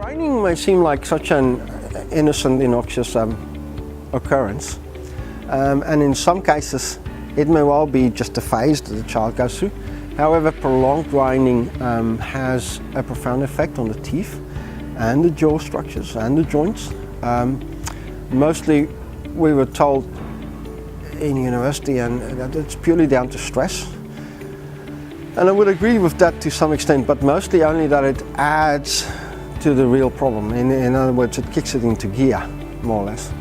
Grinding may seem like such an innocent, innocuous occurrence, and in some cases it may well be just a phase that the child goes through. However, prolonged grinding has a profound effect on the teeth and the jaw structures and the joints. Mostly we were told in university and that it's purely down to stress. And I would agree with that to some extent, but mostly only that it adds to the real problem. In other words, it kicks it into gear, more or less.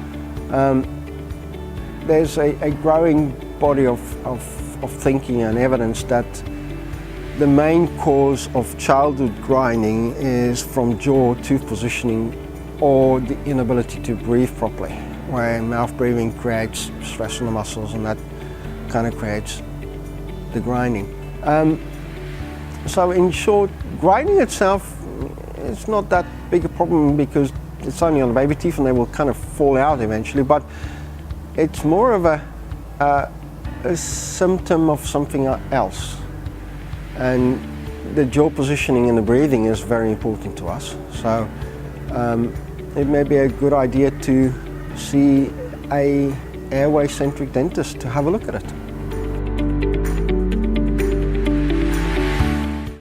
There's a growing body of thinking and evidence that the main cause of childhood grinding is from jaw tooth positioning or the inability to breathe properly, where mouth breathing creates stress on the muscles and that kind of creates the grinding. So in short, grinding itself is not that big a problem because it's only on the baby teeth and they will kind of fall out eventually, but it's more of a symptom of something else. And the jaw positioning and the breathing is very important to us. So it may be a good idea to see a airway-centric dentist to have a look at it.